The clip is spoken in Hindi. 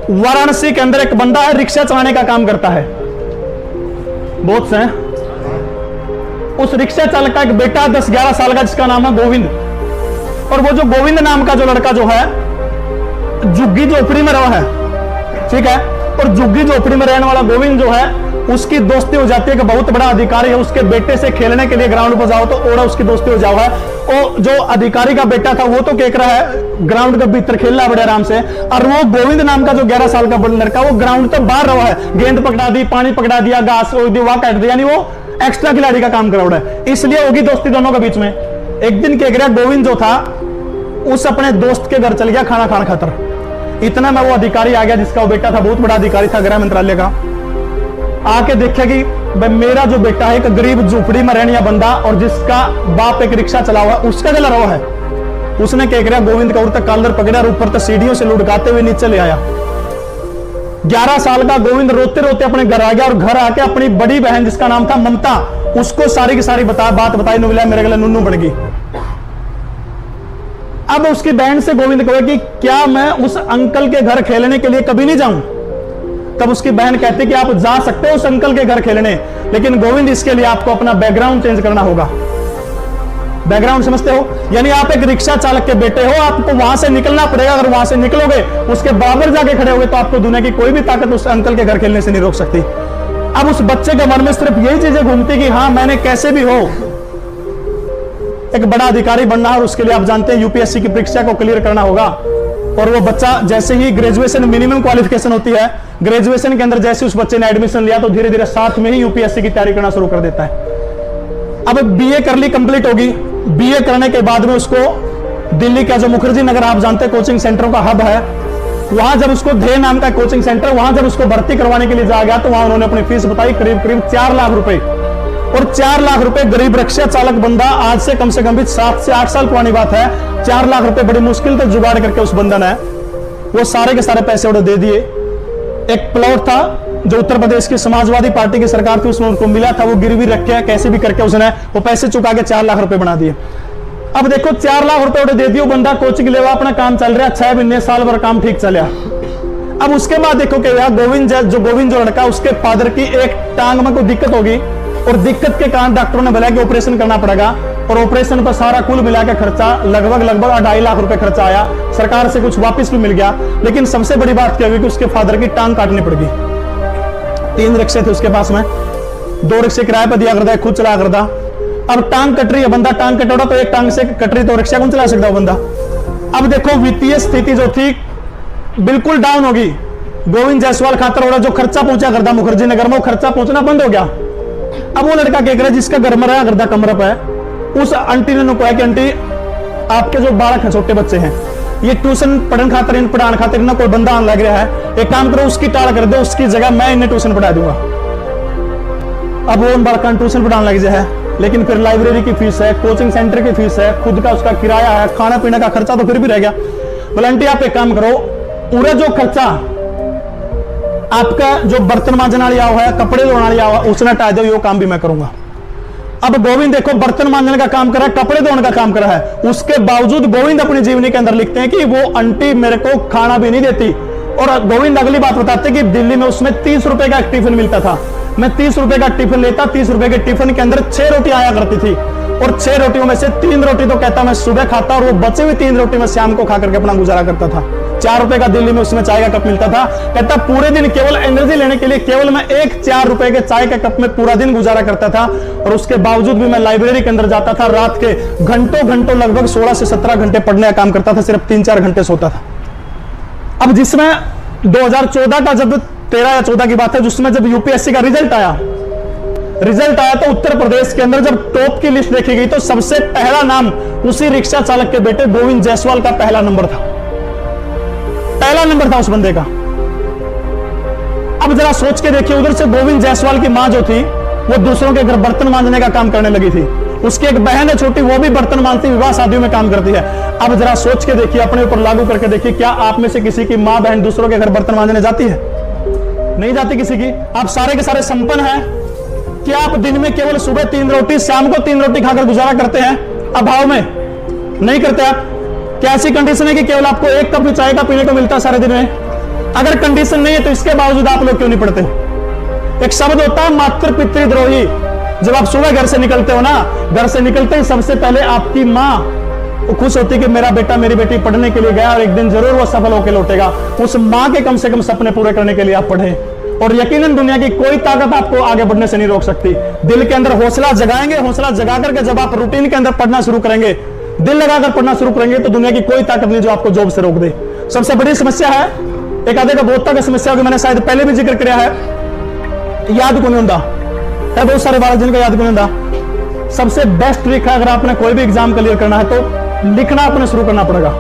वाराणसी के अंदर एक बंदा है, रिक्शा चलाने का काम करता है, बहुत से हैं। उस रिक्शा चालक का एक बेटा 10-11 साल का, जिसका नाम है गोविंद। और वो जो गोविंद नाम का जो लड़का जो है, झुग्गी झोपड़ी में रहा है, ठीक है। और झुग्गी झोपड़ी में रहने वाला गोविंद जो है, उसकी दोस्ती हो जाती है कि बहुत बड़ा अधिकारी है, उसके बेटे से खेलने के लिए ग्राउंड पर जाओ तो ओड़ा उसकी दोस्ती हो जाओ है। और जो अधिकारी का बेटा था वो तो कह रहा है ग्राउंड के भीतर खेल रहा बड़े आराम से, और वो गोविंद नाम का जो 11 साल का लड़का वो ग्राउंड तो बाहर रहा है, गेंद पकड़ा दी, पानी पकड़ा दिया, घास वहां काट दिया, यानी वो एक्स्ट्रा खिलाड़ी का काम करा है। इसलिए होगी दोस्ती दोनों के बीच में। एक दिन कह रहा गोविंद जो था, उस अपने दोस्त के घर चल गया खाना खाने खातर। इतना में वो अधिकारी आ गया, जिसका वो बेटा था, बहुत बड़ा अधिकारी था गृह मंत्रालय का। आके देखा कि मेरा जो बेटा है एक गरीब झोपड़ी में रहने वाला बंदा, और जिसका बाप एक रिक्शा चला हुआ, उसका गला रहा है। उसने क्या किया, गोविंद का उड़ता कॉलर पकड़ा और ऊपर तक सीढ़ियों से लुढ़काते हुए नीचे ले आया। 11 साल का गोविंद रोते रोते अपने घर आ गया, और घर आके अपनी बड़ी बहन जिसका नाम था ममता, उसको सारी की सारी बात बताई, नुगला मेरे गले नुन्नू बन गई। अब उसकी बहन से गोविंद कहे कि क्या मैं उस अंकल के घर खेलने के लिए कभी नहीं जाऊं? तब उसकी बहन कहती कि आप जा सकते हो उस अंकल के घर खेलने, लेकिन गोविंद इसके लिए आपको अपना बैकग्राउंड चेंज करना होगा। बैकग्राउंड समझते हो? यानी आप एक रिक्शा चालक के बेटे हो, आपको वहां से निकलना पड़ेगा। अगर वहां से निकलोगे, उसके बराबर जाके खड़े होगे, तो आपको दुनिया की कोई भी ताकत उस अंकल के घर खेलने से नहीं रोक सकती। अब उस बच्चे के मन में सिर्फ यही चीजें घूमती कि हाँ, मैंने कैसे भी हो एक बड़ा अधिकारी बनना है, और उसके लिए आप जानते हैं यूपीएससी की परीक्षा को क्लियर करना होगा। और वो बच्चा जैसे ही ग्रेजुएशन मिनिमम क्वालिफिकेशन होती है, ग्रेजुएशन के अंदर जैसे उस बच्चे ने एडमिशन लिया, तो धीरे धीरे साथ में ही यूपीएससी की तैयारी करना शुरू कर देता है। अब बीए कर ली, कंप्लीट होगी। बीए करने के बाद में उसको दिल्ली का जो मुखर्जी नगर आप जानते हैं कोचिंग सेंटरों का हब है, वहां जब उसको ध्येय नाम का कोचिंग सेंटर, वहां जब उसको भर्ती करवाने के लिए जा गया, तो वहां उन्होंने अपनी फीस बताई करीब 4 लाख रुपए। और 4 लाख रुपए गरीब रिक्शा चालक बंदा, आज से कम 7 से 8 साल पुरानी बात है, 4 लाख रुपए बड़ी मुश्किल से जुगाड़ करके उस बंदा ने वो सारे के सारे पैसे उन्हें दे दिए। एक प्लॉट था जो उत्तर प्रदेश की समाजवादी पार्टी की सरकार थी, उसमें उनको मिला था, वो गिरवी रख के कैसे भी करके उसने वो पैसे चुका के 4 लाख रुपए बना दिए। अब देखो 4 लाख रुपए उन्हें दे दिए, बंदा कोचिंग लेवा, अपना काम चल रहा है, 6 महीने साल भर काम ठीक चला। अब उसके बाद देखो क्या गोविंद जो लड़का, उसके फादर की एक टांग में कोई दिक्कत होगी, और दिक्कत के कारण डॉक्टरों ने बोला कि ऑपरेशन करना पड़ेगा। और ऑपरेशन पर सारा कुल मिला के खर्चा लगभग 2.5 लाख रुपए खर्चा आया। सरकार से कुछ वापस भी मिल गया, लेकिन सबसे बड़ी बात क्या हुई कि उसके फादर की टांग काटनी पड़ गई। 3 रिक्शे थे उसके पास में, 2 रिक्शे किराए पर दिया करता है, खुद चला करता। अब टांग कट रही है, बंदा टांग कटोड़ा, तो एक टांग से कट रही तो रिक्शा कौन चला सकता बंदा? अब देखो वित्तीय स्थिति जो थी बिल्कुल डाउन होगी। गोविंद जायसवाल खातर हो रहा जो खर्चा पहुंचा करता मुखर्जी नगर में, वो खर्चा पहुंचना बंद हो गया। अब वो लड़का क्या करे, जिसका घर में रहा करता कमरा पे, उस आंटी ने कहा कि आंटी आपके जो बालक हैं, छोटे बच्चे हैं, ये ट्यूशन पढ़ने खातर, इन पढ़ाने खातिर ना कोई बंदा आने लग रहा है, एक काम करो उसकी टाल कर दो, उसकी जगह मैं इन्हें ट्यूशन पढ़ा दूंगा। अब वो उन बालक ट्यूशन पढ़ाने लग जाए, लेकिन फिर लाइब्रेरी की फीस है, कोचिंग सेंटर की फीस है, खुद का उसका किराया है, खाना पीने का खर्चा तो फिर भी रह गया। बोला आंटी आप एक काम करो, पूरा जो खर्चा आपका जो बर्तन मांजने वाली हुआ है, कपड़े धोने वाली हुआ, उसने हटा दो, ये काम भी मैं करूंगा। अब गोविंद देखो बर्तन मांजने का काम करा, कपड़े धोने का काम करा है, उसके बावजूद गोविंद अपनी जीवनी के अंदर लिखते हैं कि वो आंटी मेरे को खाना भी नहीं देती। और गोविंद अगली बात बताते कि दिल्ली में उसमें 30 रुपए का टिफिन मिलता था, मैं 30 रुपए का टिफिन लेता, 30 रुपए के टिफिन के अंदर 6 रोटी आया करती थी, और 6 रोटियों में से 3 रोटी तो कहता मैं सुबह खाता, और वो बचे हुए 3 रोटी में शाम को खा करके अपना गुजारा करता था। 4 रुपए का दिल्ली में उसमें चाय का कप मिलता था, कहता पूरे दिन केवल एनर्जी लेने के लिए केवल मैं एक 4 रुपए के चाय के कप में पूरा दिन गुजारा करता था, और उसके बावजूद भी मैं लाइब्रेरी के अंदर जाता था, रात के घंटों लगभग 16 से 17 घंटे पढ़ने का काम करता था, सिर्फ 3-4 घंटे सोता था। अब जिसमें 2014 का जब 13 या 14 की बात है, जिसमें जब यूपीएससी का रिजल्ट आया तो उत्तर प्रदेश के अंदर जब टॉप की लिस्ट देखी गई, तो सबसे पहला नाम उसी रिक्शा चालक के बेटे गोविंद जायसवाल का पहला नंबर था, पहला नंबर था उस बंदे का। अब जरा सोच के देखिए, उधर से गोविंद जायसवाल की मां जो थी, वो दूसरों के घर बर्तन मांजने का काम करने लगी थी, उसकी एक बहन है छोटी, वो भी बर्तन मांजती, विवाह शादियों में काम करती है। अब जरा सोच के देखिए, अपने ऊपर लागू करके देखिए, क्या आप में से किसी की मां बहन दूसरों के घर बर्तन मांजने जाती है? नहीं जाती किसी की। आप सारे के सारे संपन्न हैं, क्या आप दिन में केवल सुबह 3 रोटी, शाम को 3 रोटी खाकर गुजारा करते हैं? अभाव में नहीं करते आप। क्या ऐसी कंडीशन है कि केवल आपको 1 कप चाय का पीने को मिलता है सारे दिन में? अगर कंडीशन नहीं है तो इसके बावजूद आप लोग क्यों नहीं पढ़ते? एक शब्द होता है मातृ पितृद्रोही। जब आप सुबह घर से निकलते हो ना, घर से निकलते ही सबसे पहले आपकी माँ वो खुश होती कि मेरा बेटा मेरी बेटी पढ़ने के लिए गया और एक दिन जरूर वो सफल होकर लौटेगा। उस माँ के कम से कम सपने पूरे करने के लिए आप पढ़े, और यकीनन दुनिया की कोई ताकत आपको आगे बढ़ने से नहीं रोक सकती। दिल के अंदर हौसला जगाएंगे, हौसला जगा करके जब आप रूटीन के अंदर पढ़ना शुरू करेंगे, दिल लगाकर पढ़ना शुरू करेंगे, तो दुनिया की कोई ताकत नहीं जो आपको जॉब से रोक दे। सबसे बड़ी समस्या है, एक आधे का बहुता की समस्या होगी, मैंने शायद पहले भी जिक्र किया है, याद को नहीं होता है। बहुत सारे बालक जिनका याद को नहीं होता। सबसे बेस्ट ट्रिक है, अगर आपने कोई भी एग्जाम क्लियर करना है तो लिखना अपने शुरू करना पड़ेगा।